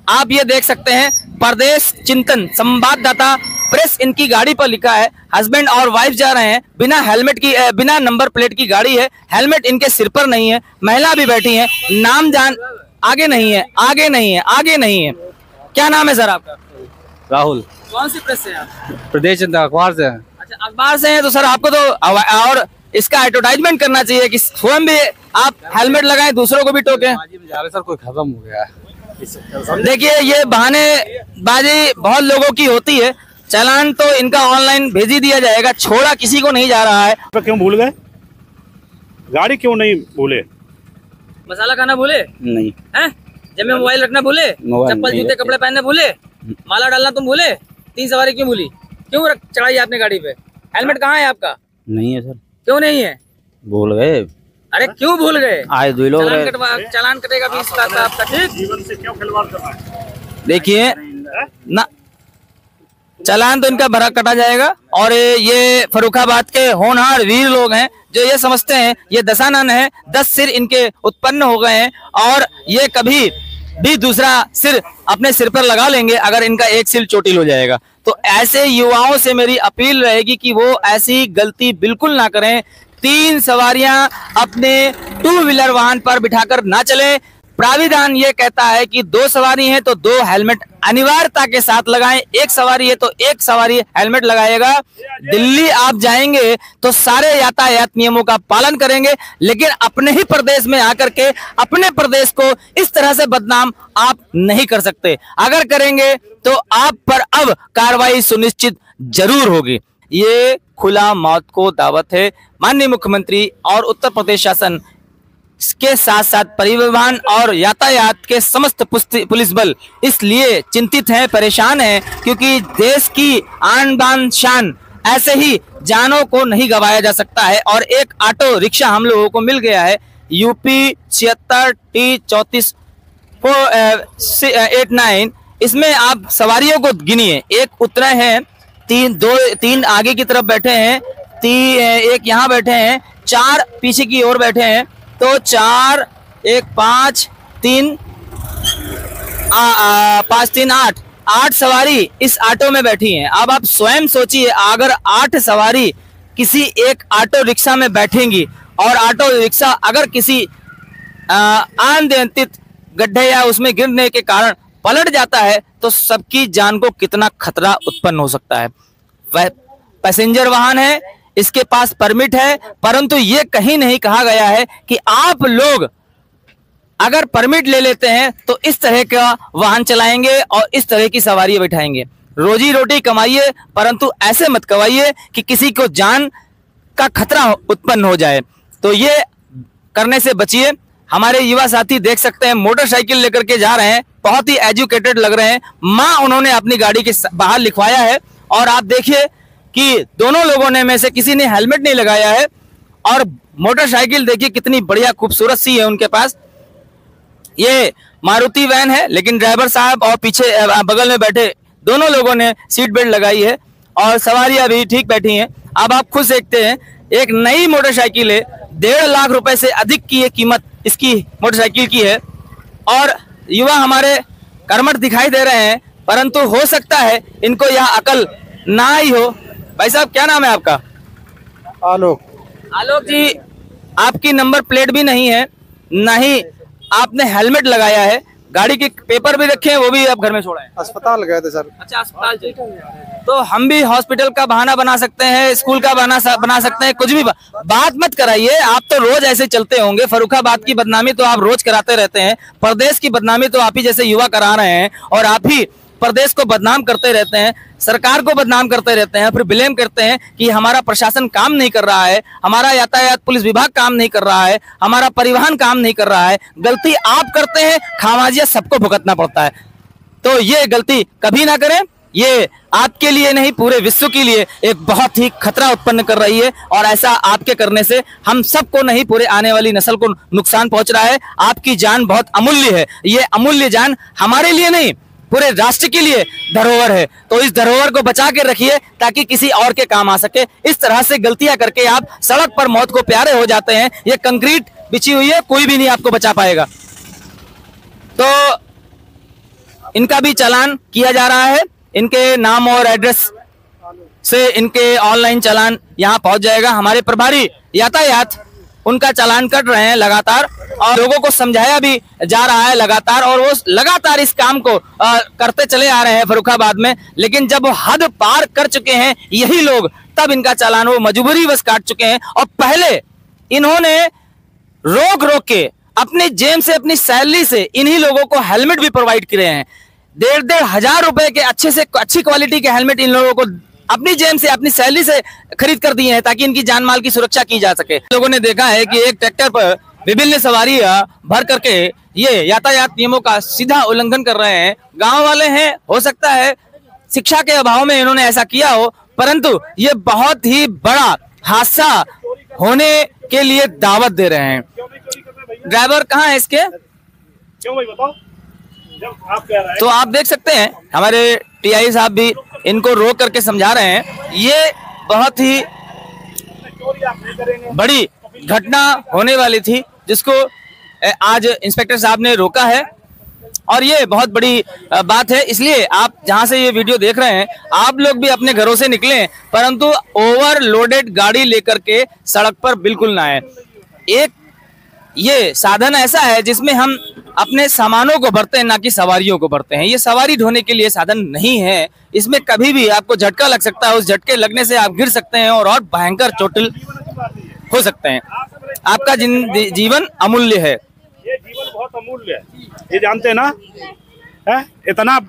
आप ये देख सकते हैं प्रदेश चिंतन संवाददाता प्रेस इनकी गाड़ी पर लिखा है। हस्बैंड और वाइफ जा रहे हैं, बिना हेलमेट की, बिना नंबर प्लेट की गाड़ी है, हेलमेट इनके सिर पर नहीं है, महिला भी बैठी है, नाम जान आगे नहीं है, आगे नहीं है, आगे नहीं है। क्या नाम है सर आपका? राहुल। कौन सी प्रेस से आप? प्रदेश जनता अखबार से। अच्छा, अखबार से हैं तो सर आपको तो और इसका एडवर्टाइजमेंट करना चाहिए कि स्वयं भी आप हेलमेट लगाएं, दूसरों को भी टोकें। सर कोई खत्म हो गया है। देखिए ये बहानेबाजी बहुत लोगों की होती है, चालान तो इनका ऑनलाइन भेज ही दिया जाएगा, छोड़ा किसी को नहीं जा रहा है। तो क्यों भूल गए? गाड़ी क्यों नहीं भूले? मसाला खाना भूले नहीं हैं? जब में मोबाइल रखना भूले, चप्पल जूते कपड़े पहनना भूले, माला डालना तुम भूले, 3 सवारी क्यों भूली? क्यों चढ़ाई आपने गाड़ी पे? हेलमेट कहाँ है आपका? नहीं है सर। क्यों नहीं है? भूल गए। अरे क्यों भूल गए? आए 2 लोग चालान कटेगा 20 का आपका, ठीक? जीवन से क्यों खिलवाड़ कर रहा है? देखिए ना, चालान तो इनका भरा कटा जाएगा। और ये फर्रुखाबाद के होनहार वीर लोग हैं जो ये समझते हैं ये दशानन है, 10 सिर इनके उत्पन्न हो गए हैं और ये कभी भी दूसरा सिर अपने सिर पर लगा लेंगे अगर इनका एक सिर चोटिल हो जाएगा। तो ऐसे युवाओं से मेरी अपील रहेगी कि वो ऐसी गलती बिल्कुल ना करें। 3 सवारियां अपने 2 व्हीलर वाहन पर बिठाकर ना चलें। प्राविधान ये कहता है कि 2 सवारी है तो 2 हेलमेट अनिवार्यता के साथ लगाएं, 1 सवारी है तो 1 सवारी हेलमेट लगाएगा। दिल्ली आप जाएंगे तो सारे यातायात नियमों का पालन करेंगे, लेकिन अपने ही प्रदेश में आकर के अपने प्रदेश को इस तरह से बदनाम आप नहीं कर सकते। अगर करेंगे तो आप पर अब कार्रवाई सुनिश्चित जरूर होगी। ये खुला मौत को दावत है। माननीय मुख्यमंत्री और उत्तर प्रदेश शासन के साथ साथ परिवहन और यातायात के समस्त पुलिस बल इसलिए चिंतित हैं, परेशान हैं, क्योंकि देश की आन बान शान ऐसे ही जानों को नहीं गवाया जा सकता है। और एक ऑटो रिक्शा हम लोगों को मिल गया है, यूपी 76 T 3489। इसमें आप सवारियों को गिनिए, एक उतरे हैं, 3 आगे की तरफ बैठे हैं, 1 यहाँ बैठे हैं, 4 पीछे की ओर बैठे हैं। तो 4 1 5 3 5 3 8 सवारी इस ऑटो में बैठी हैं। अब आप स्वयं सोचिए, अगर 8 सवारी किसी एक ऑटो रिक्शा में बैठेंगी और ऑटो रिक्शा अगर किसी अनियंत्रित गड्ढे या उसमें गिरने के कारण पलट जाता है तो सबकी जान को कितना खतरा उत्पन्न हो सकता है। वह पैसेंजर वाहन है, इसके पास परमिट है, परंतु ये कहीं नहीं कहा गया है कि आप लोग अगर परमिट ले लेते हैं तो इस तरह का वाहन चलाएंगे और इस तरह की सवारी बिठाएंगे। रोजी रोटी कमाइए, परंतु ऐसे मत कमाइए कि किसी को जान का खतरा उत्पन्न हो जाए। तो ये करने से बचिए। हमारे युवा साथी देख सकते हैं मोटरसाइकिल लेकर के जा रहे हैं, बहुत ही एजुकेटेड लग रहे हैं। माँ उन्होंने अपनी गाड़ी के बाहर लिखवाया है और आप देखिए कि दोनों लोगों ने में से किसी ने हेलमेट नहीं लगाया है। और मोटरसाइकिल देखिए कितनी बढ़िया खूबसूरत सी है उनके पास। ये मारुति वैन है, लेकिन ड्राइवर साहब और पीछे बगल में बैठे दोनों लोगों ने सीट बेल्ट लगाई है और सवारियां भी ठीक बैठी हैं। अब आप खुद देखते हैं, एक नई मोटरसाइकिल है, 1.5 लाख रुपए से अधिक की ये कीमत इसकी मोटरसाइकिल की है। और युवा हमारे कर्मठ दिखाई दे रहे हैं, परंतु हो सकता है इनको यह अकल ना ही हो। भाई साहब क्या नाम है आपका? आलोक। आलोक जी, आपकी नंबर प्लेट भी नहीं है, ना ही आपने हेलमेट लगाया है, गाड़ी के पेपर भी रखे हैं, वो भी आप घर में छोड़ा है। अस्पताल गए थे सर। अच्छा, अस्पताल तो हम भी हॉस्पिटल का बहाना बना सकते हैं, स्कूल का बहाना बना सकते हैं, कुछ भी बात मत कराइए। आप तो रोज ऐसे चलते होंगे, फर्रुखाबाद की बदनामी तो आप रोज कराते रहते हैं, प्रदेश की बदनामी तो आप ही जैसे युवा करा रहे हैं और आप ही प्रदेश को बदनाम करते रहते हैं, सरकार को बदनाम करते रहते हैं, फिर ब्लेम करते हैं कि हमारा प्रशासन काम नहीं कर रहा है, हमारा यातायात पुलिस विभाग काम नहीं कर रहा है, हमारा परिवहन काम नहीं कर रहा है। गलती आप करते हैं, खामियाजा सबको भुगतना पड़ता है। तो ये गलती कभी ना करें। ये आपके लिए नहीं, पूरे विश्व के लिए एक बहुत ही खतरा उत्पन्न कर रही है और ऐसा आपके करने से हम सबको नहीं, पूरे आने वाली नस्ल को नुकसान पहुंच रहा है। आपकी जान बहुत अमूल्य है, ये अमूल्य जान हमारे लिए नहीं, पूरे राष्ट्र के लिए धरोहर है। तो इस धरोहर को बचा के रखिए ताकि किसी और के काम आ सके। इस तरह से गलतियां करके आप सड़क पर मौत को प्यारे हो जाते हैं। ये कंक्रीट बिछी हुई है, कोई भी नहीं आपको बचा पाएगा। तो इनका भी चालान किया जा रहा है। इनके नाम और एड्रेस से इनके ऑनलाइन चालान यहाँ पहुंच जाएगा। हमारे प्रभारी यातायात उनका चालान कट रहे हैं लगातार और लोगों को समझाया भी जा रहा है लगातार, और वो लगातार इस काम को करते चले आ रहे हैं फर्रुखाबाद में। लेकिन जब वो हद पार कर चुके हैं यही लोग, तब इनका चालान वो मजबूरी बस काट चुके हैं। और पहले इन्होंने रोक रोक के अपनी जेब से, अपनी सैलरी से इन्हीं लोगों को हेलमेट भी प्रोवाइड किए हैं। 1,500 रुपए के अच्छी क्वालिटी के हेलमेट इन लोगों को अपनी जेब से, अपनी सैलरी से खरीद कर दिए हैं ताकि इनकी जान माल की सुरक्षा की जा सके। लोगों ने देखा है कि एक ट्रैक्टर पर विभिन्न सवारियां भर करके ये यातायात नियमों का सीधा उल्लंघन कर रहे हैं। गांव वाले हैं, हो सकता है शिक्षा के अभाव में इन्होंने ऐसा किया हो, परंतु ये बहुत ही बड़ा हादसा होने के लिए दावत दे रहे हैं। ड्राइवर कहाँ है इसके? क्यों भाई बताओ, जब आप कह रहे हैं। तो आप देख सकते हैं हमारे टीआई साहब भी इनको रोक करके समझा रहे हैं। ये बहुत ही बड़ी घटना होने वाली थी जिसको आज इंस्पेक्टर साहब ने रोका है, और ये बहुत बड़ी बात है। इसलिए आप जहां से ये वीडियो देख रहे हैं, आप लोग भी अपने घरों से निकलें, परंतु ओवरलोडेड गाड़ी लेकर के सड़क पर बिल्कुल ना आए। एक ये साधन ऐसा है जिसमें हम अपने सामानों को भरते हैं, ना कि सवारियों को भरते हैं। ये सवारी ढोने के लिए साधन नहीं है। इसमें कभी भी आपको झटका लग सकता है, उस झटके लगने से आप गिर सकते हैं और भयंकर चोटिल हो सकते हैं। आपका जीवन अमूल्य है। ये जीवन बहुत अमूल्य है, ये जानते हैं ना। है इतना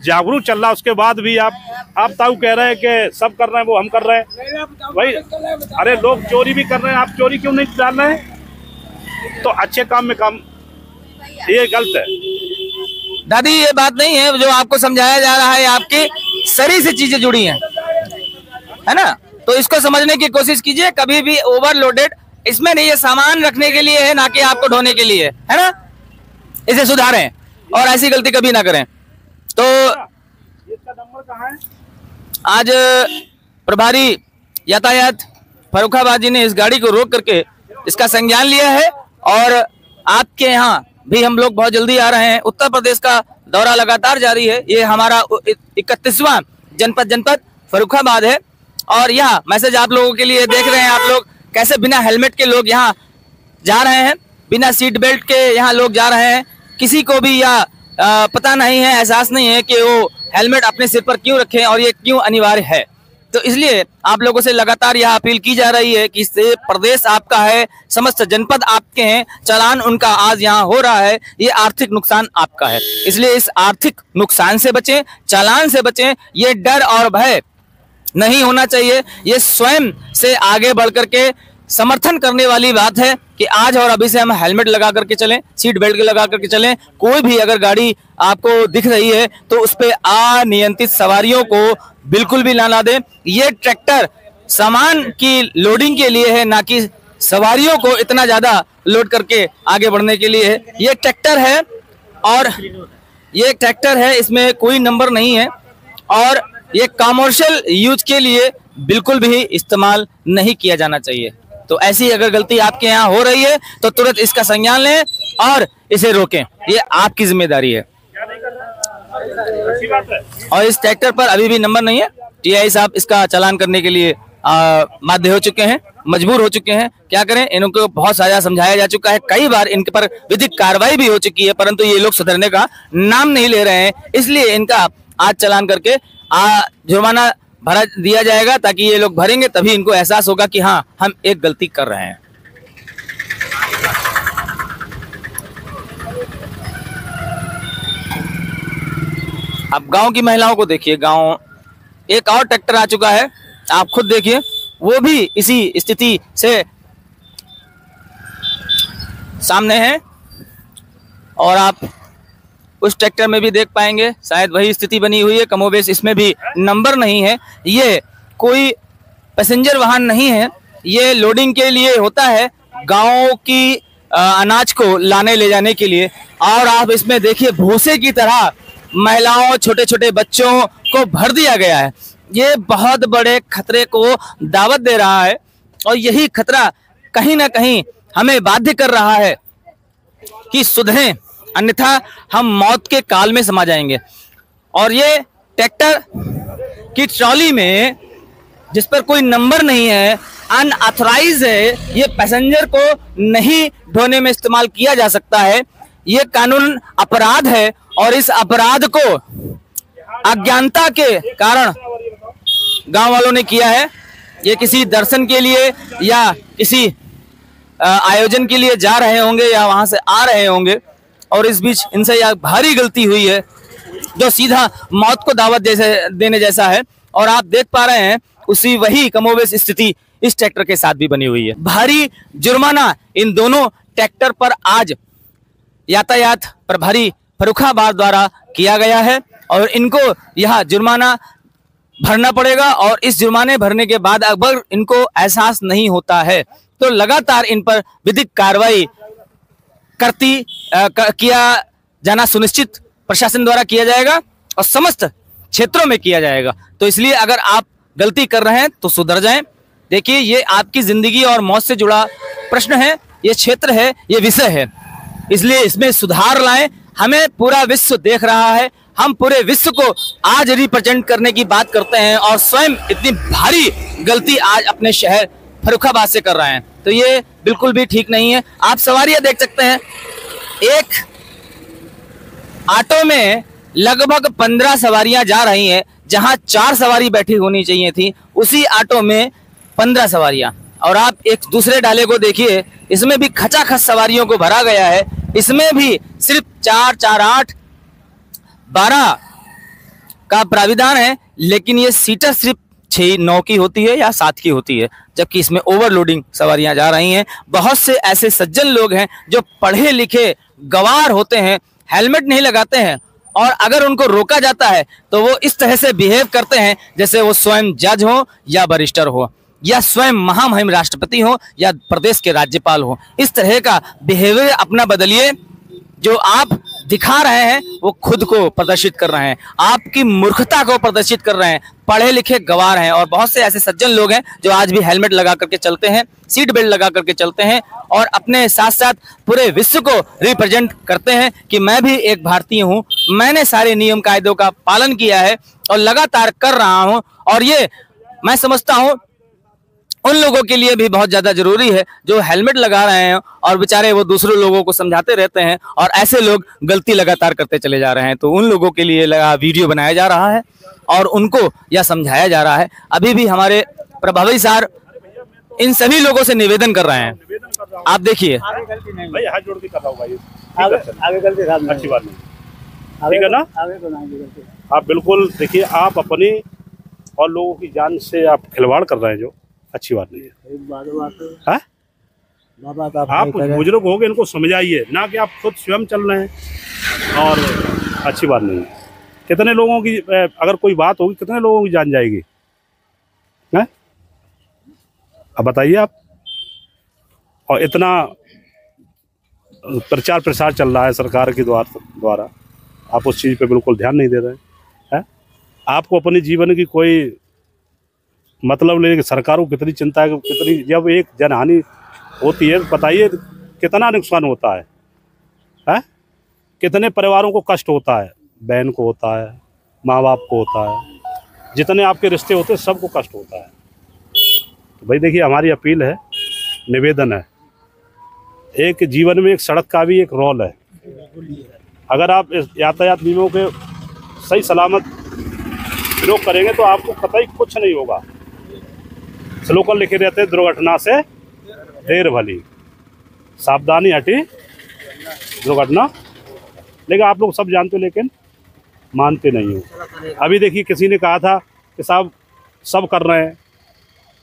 जागरूक चल रहा, उसके बाद भी आप ताऊ कह रहे हैं कि सब कर रहे हैं, वो हम कर रहे हैं भाई। अरे लोग चोरी भी कर रहे हैं, आप चोरी क्यों नहीं डाल रहे हैं? तो अच्छे काम में काम, ये गलत है। दादी ये बात नहीं है जो आपको समझाया जा रहा है, आपकी शरीर से चीजें जुड़ी हैं, है ना। तो इसको समझने की कोशिश कीजिए। कभी भी ओवरलोडेड इसमें नहीं, ये सामान रखने के लिए है, ना कि आपको ढोने के लिए, है ना। इसे सुधारें और ऐसी गलती कभी ना करें। तो इसका नंबर कहाँ है? आज प्रभारी यातायात फर्रुखाबाद जी ने इस गाड़ी को रोक करके इसका संज्ञान लिया है, और आपके यहाँ भी हम लोग बहुत जल्दी आ रहे हैं। उत्तर प्रदेश का दौरा लगातार जारी है। ये हमारा 31वां जनपद फर्रुखाबाद है, और यह मैसेज आप लोगों के लिए देख रहे हैं। आप लोग कैसे बिना हेलमेट के लोग यहाँ जा रहे हैं, बिना सीट बेल्ट के यहाँ लोग जा रहे हैं। किसी को भी यह पता नहीं है, एहसास नहीं है कि वो हेलमेट अपने सिर पर क्यों रखें और ये क्यों अनिवार्य है। तो इसलिए आप लोगों से लगातार यह अपील की जा रही है कि इससे प्रदेश आपका है, समस्त जनपद आपके हैं, चालान उनका आज यहाँ हो रहा है, ये आर्थिक नुकसान आपका है। इसलिए इस आर्थिक नुकसान से बचें, चालान से बचें। ये डर और भय नहीं होना चाहिए। ये स्वयं से आगे बढ़ करके समर्थन करने वाली बात है कि आज और अभी से हम हेलमेट लगा करके चलें, सीट बेल्ट लगा करके चलें। कोई भी अगर गाड़ी आपको दिख रही है तो उस पे अनियंत्रित सवारियों को बिल्कुल भी ना दें। ये ट्रैक्टर सामान की लोडिंग के लिए है, ना कि सवारियों को इतना ज्यादा लोड करके आगे बढ़ने के लिए है। ये ट्रैक्टर है, और ये ट्रैक्टर है, इसमें कोई नंबर नहीं है, और ये कमर्शियल यूज के लिए बिल्कुल भी इस्तेमाल नहीं किया जाना चाहिए। तो ऐसी अगर गलती आपके यहाँ हो रही है तो तुरंत इसका संज्ञान लें और इसे रोकें। ये आपकी जिम्मेदारी है। और इस ट्रैक्टर पर अभी भी नंबर नहीं है। टीआई साहब इसका चालान करने के लिए बाध्य हो चुके हैं, मजबूर हो चुके हैं। क्या करें, इनको बहुत सारा समझाया जा चुका है, कई बार इनके पर विधिक कार्रवाई भी हो चुकी है, परंतु ये लोग सुधरने का नाम नहीं ले रहे हैं। इसलिए इनका आज चालान करके जुर्माना भरा दिया जाएगा, ताकि ये लोग भरेंगे तभी इनको एहसास होगा कि हाँ हम एक गलती कर रहे हैं। अब गांव की महिलाओं को देखिए। गांव एक और ट्रैक्टर आ चुका है, आप खुद देखिए, वो भी इसी स्थिति से सामने है, और आप उस ट्रैक्टर में भी देख पाएंगे शायद वही स्थिति बनी हुई है कमोबेश। इसमें भी नंबर नहीं है। ये कोई पैसेंजर वाहन नहीं है, ये लोडिंग के लिए होता है, गांव की अनाज को लाने ले जाने के लिए। और आप इसमें देखिए भूसे की तरह महिलाओं, छोटे छोटे बच्चों को भर दिया गया है। ये बहुत बड़े खतरे को दावत दे रहा है, और यही खतरा कहीं ना कहीं हमें बाध्य कर रहा है कि सुधरें अन्यथा हम मौत के काल में समा जाएंगे। और ये ट्रैक्टर की ट्रॉली में जिस पर कोई नंबर नहीं है, अनऑथराइज है, ये पैसेंजर को नहीं ढोने में इस्तेमाल किया जा सकता है। ये कानून अपराध है और इस अपराध को अज्ञानता के कारण गांव वालों ने किया है। ये किसी दर्शन के लिए या किसी आयोजन के लिए जा रहे होंगे या वहां से आ रहे होंगे और इस बीच इनसे यह भारी गलती हुई है जो सीधा मौत को दावत देने जैसा है। और आप देख पा रहे हैं उसी वही कमोबेश स्थिति इस ट्रैक्टर के साथ भी बनी हुई है। भारी जुर्माना इन दोनों ट्रैक्टर पर आज यातायात प्रभारी फर्रुखाबाद द्वारा किया गया है और इनको यह जुर्माना भरना पड़ेगा। और इस जुर्माने भरने के बाद अगर इनको एहसास नहीं होता है तो लगातार इन पर विधिक कार्रवाई किया जाना सुनिश्चित प्रशासन द्वारा किया जाएगा और समस्त क्षेत्रों में किया जाएगा। तो इसलिए अगर आप गलती कर रहे हैं तो सुधर जाएं। देखिए, ये आपकी जिंदगी और मौत से जुड़ा प्रश्न है, ये क्षेत्र है, ये विषय है, इसलिए इसमें सुधार लाएं। हमें पूरा विश्व देख रहा है, हम पूरे विश्व को आज रिप्रेजेंट करने की बात करते हैं और स्वयं इतनी भारी गलती आज अपने शहर फर्रुखाबाद से कर रहे हैं, तो ये बिल्कुल भी ठीक नहीं है। आप सवारियां देख सकते हैं, एक ऑटो में लगभग 15 सवारियां जा रही हैं, जहां 4 सवारी बैठी होनी चाहिए थी, उसी ऑटो में 15 सवारियां। और आप एक दूसरे डाले को देखिए, इसमें भी खचाखच सवारियों को भरा गया है, इसमें भी सिर्फ 4, 4, 8, 12 का प्राविधान है, लेकिन ये सीटर सिर्फ 6, 9 की होती है या 7 की होती है, जबकि इसमें ओवरलोडिंग सवारियां जा रही हैं। बहुत से ऐसे सज्जन लोग हैं जो पढ़े लिखे गवार होते हैं, हेलमेट नहीं लगाते हैं और अगर उनको रोका जाता है तो वो इस तरह से बिहेव करते हैं जैसे वो स्वयं जज हो या बैरिस्टर हो या स्वयं महामहिम राष्ट्रपति हो या प्रदेश के राज्यपाल हो। इस तरह का बिहेवियर अपना बदलिए। जो आप दिखा रहे हैं वो खुद को प्रदर्शित कर रहे हैं, आपकी मूर्खता को प्रदर्शित कर रहे हैं। पढ़े लिखे गवार हैं और बहुत से ऐसे सज्जन लोग हैं जो आज भी हेलमेट लगा करके चलते हैं, सीट बेल्ट लगा करके चलते हैं और अपने साथ साथ पूरे विश्व को रिप्रेजेंट करते हैं कि मैं भी एक भारतीय हूं, मैंने सारे नियम कायदों का पालन किया है और लगातार कर रहा हूं। और ये मैं समझता हूं उन लोगों के लिए भी बहुत ज्यादा जरूरी है जो हेलमेट लगा रहे हैं और बेचारे वो दूसरे लोगों को समझाते रहते हैं और ऐसे लोग गलती लगातार करते चले जा रहे हैं। तो उन लोगों के लिए वीडियो बनाया जा रहा है और उनको यह समझाया जा रहा है। अभी भी हमारे प्रभावी सर इन सभी लोगों से निवेदन कर रहे हैं, आप देखिए। भाई हाथ जोड़ के कर रहा हूं भाई, आगे गलती अच्छी बात नहीं, ठीक है ना। आप बिल्कुल देखिए, आप अपनी और लोगों की जान से आप खिलवाड़ कर रहे हैं, जो अच्छी बात नहीं है। आप बुजुर्ग हो गए, इनको समझाइए, ना कि आप खुद स्वयं चल रहे हैं और अच्छी बात नहीं है। कितने लोगों की अगर कोई बात होगी, कितने लोगों की जान जाएगी है? अब बताइए आप। और इतना प्रचार प्रसार चल रहा है सरकार के द्वारा, आप उस चीज़ पे बिल्कुल ध्यान नहीं दे रहे हैं। आपको अपने जीवन की कोई मतलब नहीं कि सरकार को कितनी चिंता है, कितनी जब एक जनहानि होती है बताइए कितना नुकसान होता है? कितने परिवारों को कष्ट होता है, बहन को होता है, माँ बाप को होता है, जितने आपके रिश्ते होते हैं सबको कष्ट होता है। तो भाई देखिए, हमारी अपील है, निवेदन है, एक जीवन में एक सड़क का भी एक रोल है। अगर आप इस यातायात नियमों के सही सलामत प्रयोग करेंगे तो आपको कतई कुछ नहीं होगा। स्लोगन लिखे रहते हैं, दुर्घटना से देर भली, सावधानी हटी दुर्घटना। लेकिन आप लोग सब जानते हो लेकिन मानते नहीं हो। अभी देखिए, किसी ने कहा था कि साहब सब कर रहे हैं,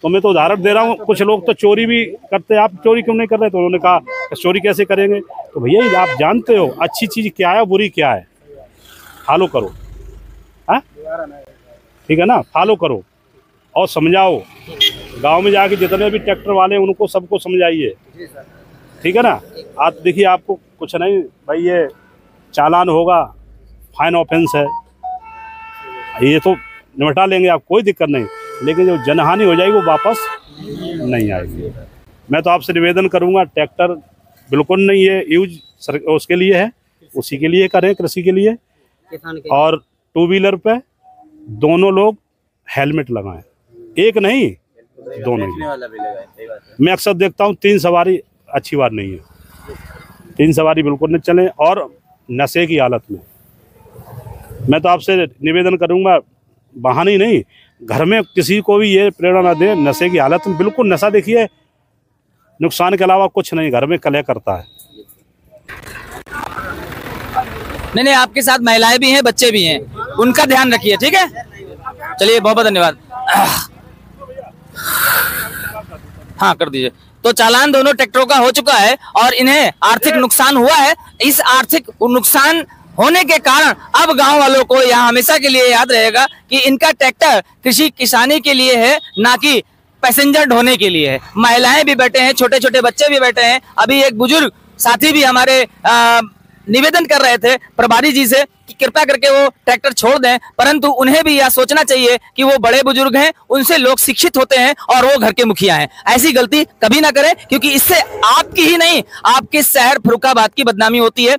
तो मैं तो उदाहरण दे रहा हूँ, कुछ लोग तो चोरी भी करते हैं, आप चोरी क्यों नहीं कर रहे? तो उन्होंने कहा चोरी कैसे करेंगे? तो भैया आप जानते हो अच्छी चीज़ क्या है, बुरी क्या है, फॉलो करो। हाँ ठीक है ना, फॉलो करो और समझाओ। गांव में जाके जितने भी ट्रैक्टर वाले हैं उनको सबको समझाइए, ठीक है ना। आप देखिए, आपको कुछ नहीं भाई, ये चालान होगा, फाइन ऑफेंस है, ये तो निपटा लेंगे आप, कोई दिक्कत नहीं। लेकिन जो जनहानि हो जाएगी वो वापस नहीं आएगी। मैं तो आपसे निवेदन करूंगा, ट्रैक्टर बिल्कुल नहीं है यूज उसके लिए है, उसी के लिए करें, कृषि के लिए। और टू व्हीलर पे दोनों लोग हेलमेट लगाएं, एक नहीं दोनों ही। मैं अक्सर देखता हूँ 3 सवारी अच्छी बात नहीं है, 3 सवारी बिल्कुल नहीं चलें। और नशे की हालत में मैं तो आपसे निवेदन करूंगा, बहाने नहीं, घर में किसी को भी ये प्रेरणा ना दें नशे की हालत में। बिल्कुल नशा देखिए नुकसान के अलावा कुछ नहीं, घर में कलह करता है। नहीं, आपके साथ महिलाएं भी हैं, बच्चे भी हैं, उनका ध्यान रखिए, ठीक है। चलिए, बहुत बहुत धन्यवाद। हाँ, कर दीजिए। तो चालान दोनों ट्रैक्टरों का हो चुका है और इन्हें आर्थिक नुकसान हुआ है। इस आर्थिक नुकसान होने के कारण अब गांव वालों को यह हमेशा के लिए याद रहेगा कि इनका ट्रैक्टर कृषि किसानी के लिए है, ना कि पैसेंजर ढोने के लिए है। महिलाएं भी बैठे हैं, छोटे छोटे बच्चे भी बैठे हैं। अभी एक बुजुर्ग साथी भी हमारे निवेदन कर रहे थे प्रभारी जी से कि कृपया करके वो ट्रैक्टर छोड़ दें, परंतु उन्हें भी यह सोचना चाहिए कि वो बड़े बुजुर्ग हैं, उनसे लोग शिक्षित होते हैं और वो घर के मुखिया हैं। ऐसी गलती कभी ना करें, क्योंकि इससे आपकी ही नहीं, आपके शहर फर्रुखाबाद की बदनामी होती है,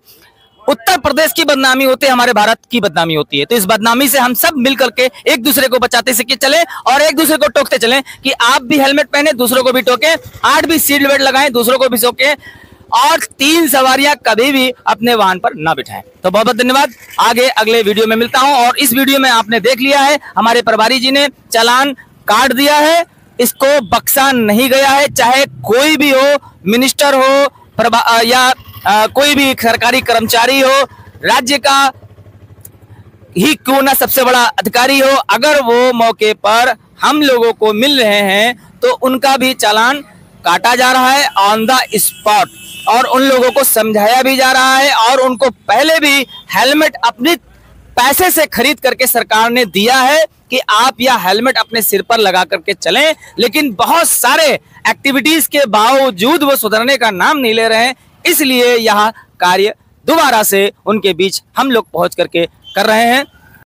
उत्तर प्रदेश की बदनामी होती है, हमारे भारत की बदनामी होती है। तो इस बदनामी से हम सब मिल करके एक दूसरे को बचाते सीखे चले और एक दूसरे को टोकते चले कि आप भी हेलमेट पहने, दूसरों को भी टोके, 8 भी सीट बेल्ट लगाएं, दूसरों को भी टोके, और 3 सवारियां कभी भी अपने वाहन पर ना बिठाएं। तो बहुत बहुत धन्यवाद। आगे अगले वीडियो में मिलता हूं। और इस वीडियो में आपने देख लिया है, हमारे प्रभारी जी ने चालान काट दिया है, इसको बख्शा नहीं गया है। चाहे कोई भी हो, मिनिस्टर हो या कोई भी सरकारी कर्मचारी हो, राज्य का ही क्यों ना सबसे बड़ा अधिकारी हो, अगर वो मौके पर हम लोगों को मिल रहे हैं तो उनका भी चालान काटा जा रहा है ऑन द स्पॉट, और उन लोगों को समझाया भी जा रहा है। और उनको पहले भी हेलमेट अपने पैसे से खरीद करके सरकार ने दिया है कि आप यह हेलमेट अपने सिर पर लगा करके चलें, लेकिन बहुत सारे एक्टिविटीज के बावजूद वो सुधरने का नाम नहीं ले रहे हैं। इसलिए यह कार्य दोबारा से उनके बीच हम लोग पहुंच करके कर रहे हैं।